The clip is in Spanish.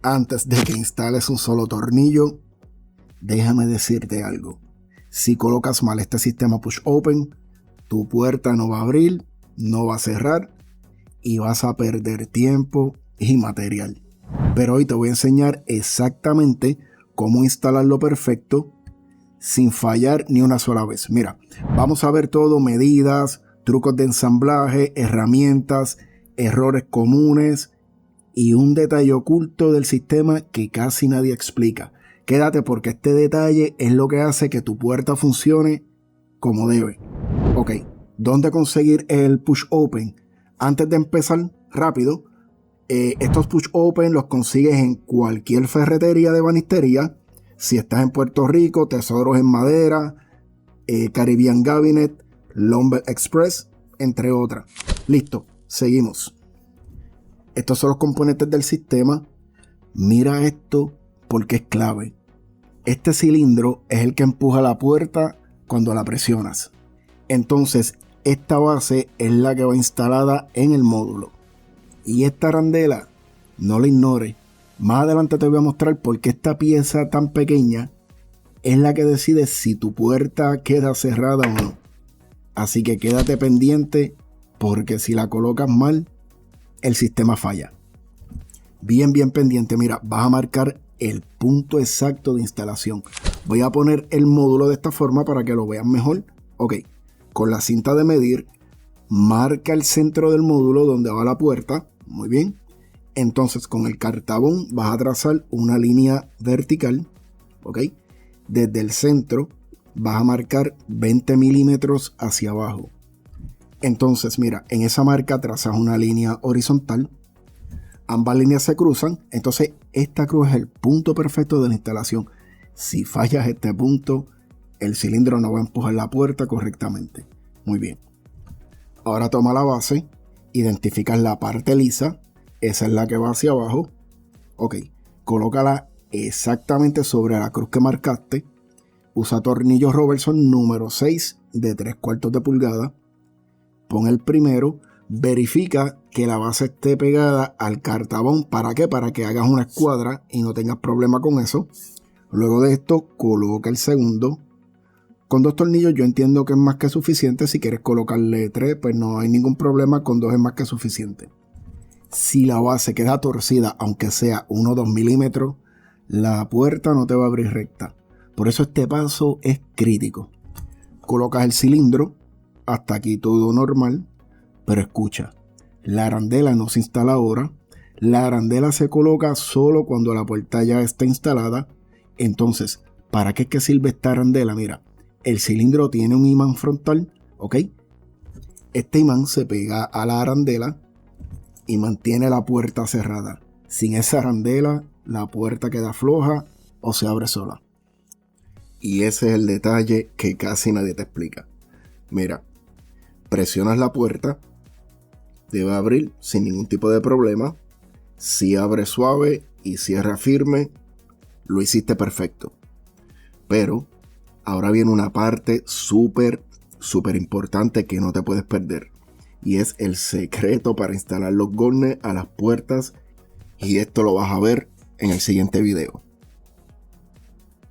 Antes de que instales un solo tornillo, déjame decirte algo. Si colocas mal este sistema push open, tu puerta no va a abrir, no va a cerrar y vas a perder tiempo y material. Pero hoy te voy a enseñar exactamente cómo instalarlo perfecto sin fallar ni una sola vez. Mira, vamos a ver todo: medidas, trucos de ensamblaje, herramientas, errores comunes y un detalle oculto del sistema que casi nadie explica. Quédate porque este detalle es lo que hace que tu puerta funcione como debe. Ok, ¿dónde conseguir el push open? Antes de empezar, rápido, estos push open los consigues en cualquier ferretería de ebanistería. Si estás en Puerto Rico, Tesoros en Madera, Caribbean Cabinet, Lumber Express, entre otras. Listo, seguimos. Estos son los componentes del sistema. Mira esto porque es clave. Este cilindro es el que empuja la puerta cuando la presionas. Entonces, esta base es la que va instalada en el módulo. Y esta arandela, no la ignores. Más adelante te voy a mostrar por qué esta pieza tan pequeña es la que decide si tu puerta queda cerrada o no. Así que quédate pendiente porque si la colocas mal, el sistema falla. Bien pendiente. Mira, vas a marcar el punto exacto de instalación. Voy a poner el módulo de esta forma para que lo vean mejor. Ok, con la cinta de medir, marca el centro del módulo donde va la puerta. Muy bien. Entonces con el cartabón vas a trazar una línea vertical. Ok, desde el centro vas a marcar 20 milímetros hacia abajo. Entonces mira, en esa marca trazas una línea horizontal. Ambas líneas se cruzan. Entonces esta cruz es el punto perfecto de la instalación. Si fallas este punto, el cilindro no va a empujar la puerta correctamente. Muy bien. Ahora toma la base, identificas la parte lisa. Esa es la que va hacia abajo. Ok, colócala exactamente sobre la cruz que marcaste. Usa tornillo Robertson número 6 de 3/4 de pulgada. Pon el primero. Verifica que la base esté pegada al cartabón. ¿Para qué? Para que hagas una escuadra y no tengas problema con eso. Luego de esto, coloca el segundo. Con 2 tornillos yo entiendo que es más que suficiente. Si quieres colocarle 3, pues no hay ningún problema. Con 2 es más que suficiente. Si la base queda torcida, aunque sea 1 o 2 milímetros, la puerta no te va a abrir recta. Por eso este paso es crítico. Colocas el cilindro. Hasta aquí todo normal. Pero escucha, la arandela no se instala ahora. La arandela se coloca solo cuando la puerta ya está instalada. Entonces, ¿para qué es que sirve esta arandela? Mira, el cilindro tiene un imán frontal, ¿ok? Este imán se pega a la arandela y mantiene la puerta cerrada. Sin esa arandela, la puerta queda floja o se abre sola. Y ese es el detalle que casi nadie te explica. Mira, presionas la puerta, debe abrir sin ningún tipo de problema. Si abre suave y cierra firme, lo hiciste perfecto. Pero ahora viene una parte súper importante que no te puedes perder. Y es el secreto para instalar los Gornets a las puertas. Y esto lo vas a ver en el siguiente video.